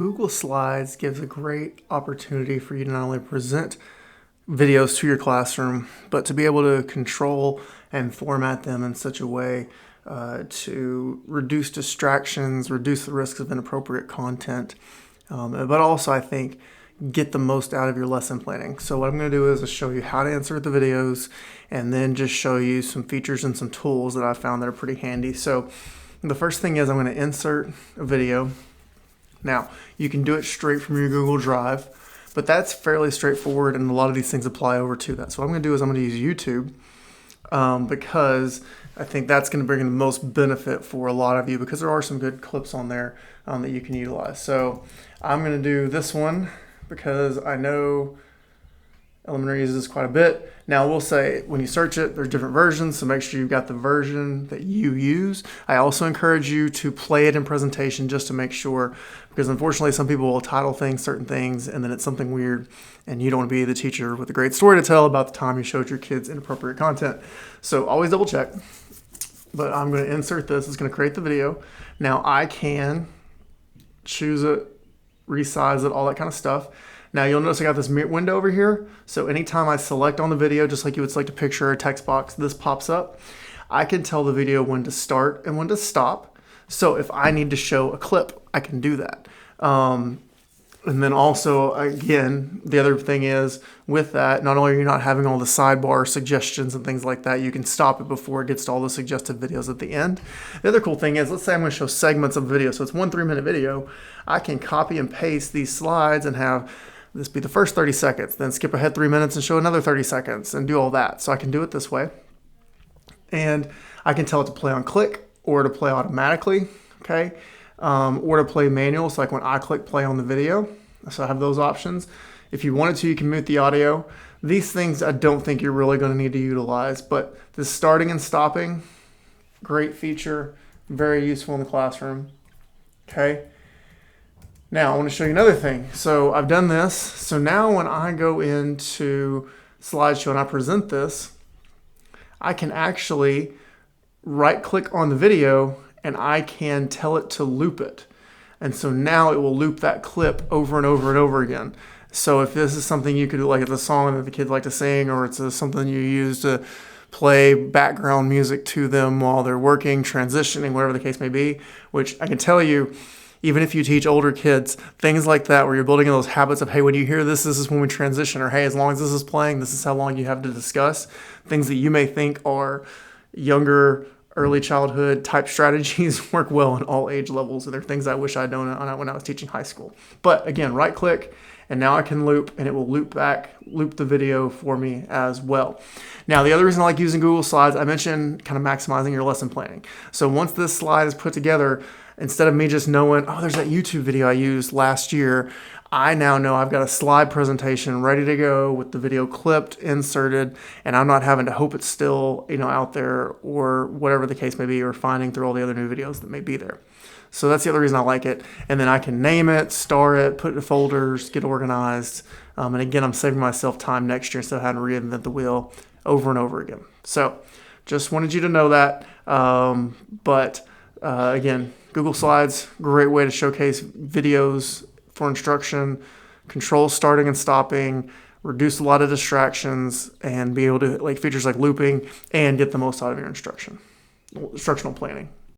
Google Slides gives a great opportunity for you to not only present videos to your classroom, but to be able to control and format them in such a way to reduce distractions, reduce the risks of inappropriate content, but also I think get the most out of your lesson planning. So what I'm going to do is show you how to insert the videos and then just show you some features and some tools that I found that are pretty handy. So the first thing is I'm going to insert a video. Now, you can do it straight from your Google Drive, but that's fairly straightforward, and a lot of these things apply over to that. So what I'm going to do is I'm going to use YouTube because I think that's going to bring in the most benefit for a lot of you, because there are some good clips on there that you can utilize. So I'm going to do this one because I know Elementary uses this quite a bit. Now, we'll say when you search it, there's different versions, so make sure you've got the version that you use. I also encourage you to play it in presentation just to make sure, because unfortunately some people will title things certain things and then it's something weird, and you don't want to be the teacher with a great story to tell about the time you showed your kids inappropriate content. So always double check. But I'm going to insert this. It's going to create the video. Now I can choose it, resize it, all that kind of stuff. Now you'll notice I got this window over here. So anytime I select on the video, just like you would select a picture or a text box, this pops up. I can tell the video when to start and when to stop. So if I need to show a clip, I can do that. And then also, again, the other thing is with that, not only are you not having all the sidebar suggestions and things like that, you can stop it before it gets to all the suggested videos at the end. The other cool thing is, let's say I'm going to show segments of video. So it's 1 3-minute video. I can copy and paste these slides and have this be the first 30 seconds, then skip ahead 3 minutes and show another 30 seconds and do all that. So I can do it this way. And I can tell it to play on click or to play automatically, okay? Or to play manual, so like when I click play on the video. So I have those options. If you wanted to, you can mute the audio. These things I don't think you're really going to need to utilize, but the starting and stopping, great feature, very useful in the classroom, okay? Now I want to show you another thing. So I've done this. So now when I go into slideshow and I present this, I can actually right click on the video and I can tell it to loop it. And so now it will loop that clip over and over and over again. So if this is something you could do, like it's a song that the kids like to sing, or it's something you use to play background music to them while they're working, transitioning, whatever the case may be, which I can tell you, even if you teach older kids, things like that where you're building those habits of, hey, when you hear this, this is when we transition, or hey, as long as this is playing, this is how long you have to discuss. Things that you may think are younger, early childhood type strategies work well in all age levels. And they're things I wish I'd known when I was teaching high school. But again, right click, and now I can loop, and it will loop the video for me as well. Now, the other reason I like using Google Slides, I mentioned kind of maximizing your lesson planning. So once this slide is put together, instead of me just knowing, oh, there's that YouTube video I used last year, I now know I've got a slide presentation ready to go with the video clipped, inserted, and I'm not having to hope it's still, out there, or whatever the case may be, or finding through all the other new videos that may be there. So that's the other reason I like it. And then I can name it, star it, put it in folders, get organized. And again, I'm saving myself time next year instead of having to reinvent the wheel over and over again. So just wanted you to know that. Again, Google Slides, great way to showcase videos for instruction, control starting and stopping, reduce a lot of distractions, and be able to features like looping, and get the most out of your instructional planning.